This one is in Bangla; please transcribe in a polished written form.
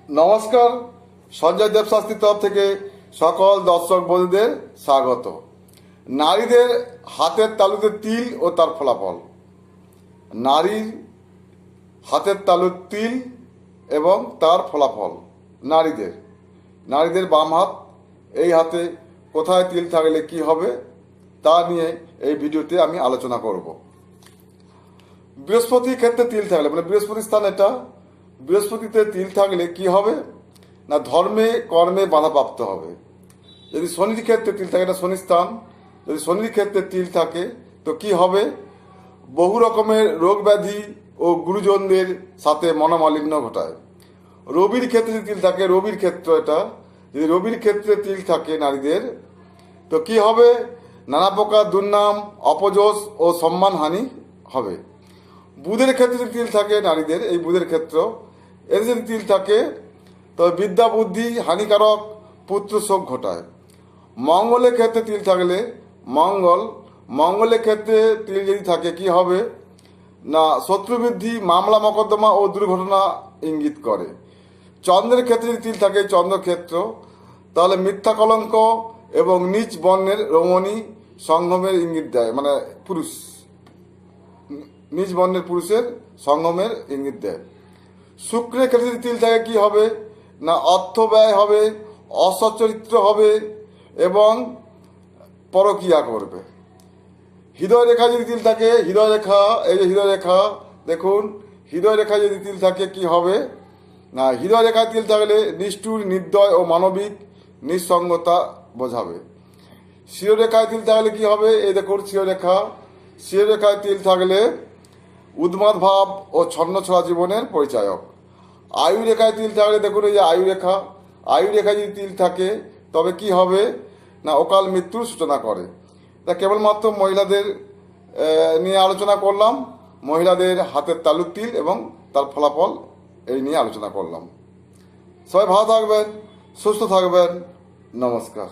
নমস্কার। সঞ্জয় দেবশাস্ত্রীর তরফ থেকে সকল দর্শক বন্ধুদের স্বাগত। নারীদের হাতের তালুতে তিল ও তার ফলাফল। নারীর হাতের তালুর তিল এবং তার ফলাফল। নারীদের বাম হাত, এই হাতে কোথায় তিল থাকলে কি হবে তা নিয়ে এই ভিডিওতে আমি আলোচনা করব। বৃহস্পতির ক্ষেত্রে তিল থাকলে, মানে বৃহস্পতি স্থান এটা, বৃহস্পতিতে তিল থাকলে কি হবে না, ধর্মে কর্মে বাধাপ্রাপ্ত হবে। যদি শনির ক্ষেত্রে তিল থাকে, এটা শনি স্থান, যদি শনির ক্ষেত্রে তিল থাকে তো কি হবে, বহু রকমের রোগ ব্যাধি ও গুরুজনদের সাথে মনোমালিন্য ঘটায়। রবির ক্ষেত্রে যদি তিল থাকে, রবির ক্ষেত্র এটা, যদি রবির ক্ষেত্রে তিল থাকে নারীদের তো কি হবে, নানা প্রকার দুর্নাম, অপযশ ও সম্মানহানি হবে। বুধের ক্ষেত্রে যদি তিল থাকে নারীদের, এই বুধের ক্ষেত্র, এর যদি তিল থাকে তবে বিদ্যা বুদ্ধি হানিকারক পুত্র শোক ঘটায়। মঙ্গলের ক্ষেত্রে তিল থাকলে, মঙ্গলের ক্ষেত্রে তিল যদি থাকে কি হবে না, শত্রুবৃদ্ধি, মামলা মকদ্দমা ও দুর্ঘটনা ইঙ্গিত করে। চন্দ্রের ক্ষেত্রে যদি তিল থাকে, চন্দ্রক্ষেত্র, তাহলে মিথ্যা কলঙ্ক এবং নিজ বর্ণের রমণী সঙ্গমের ইঙ্গিত দেয়, মানে নিজ বর্ণের পুরুষের সঙ্গমের ইঙ্গিত দেয়। শুক্রের ক্ষেত্রে যদি তিল থাকে কি হবে না, অর্থ ব্যয় হবে, অসচ্চরিত্র হবে এবং পরকীয়া করবে। হৃদয় রেখা যদি তিল থাকে, হৃদয় রেখা, এই যে হৃদয় রেখা দেখুন, হৃদয় রেখা যদি তিল থাকে কি হবে না, হৃদয় রেখায় তিল থাকলে নিষ্ঠুর, নির্দয় ও মানবিক নিঃসঙ্গতা বোঝাবে। শিরোরেখায় তিল থাকলে কি হবে, এই দেখুন শিরোরেখায় তিল থাকলে উন্মাদ ভাব ও ছন্নছড়া জীবনের পরিচায়ক। আয়ু রেখায় তিল থাকলে দেখুন, এই যে আয়ু রেখায় যদি তিল থাকে তবে কি হবে না, অকাল মৃত্যুর সূচনা করে। তা কেবলমাত্র মহিলাদের নিয়ে আলোচনা করলাম, মহিলাদের হাতের তালুর তিল এবং তার ফলাফল এই নিয়ে আলোচনা করলাম। সবাই ভালো থাকবেন, সুস্থ থাকবেন। নমস্কার।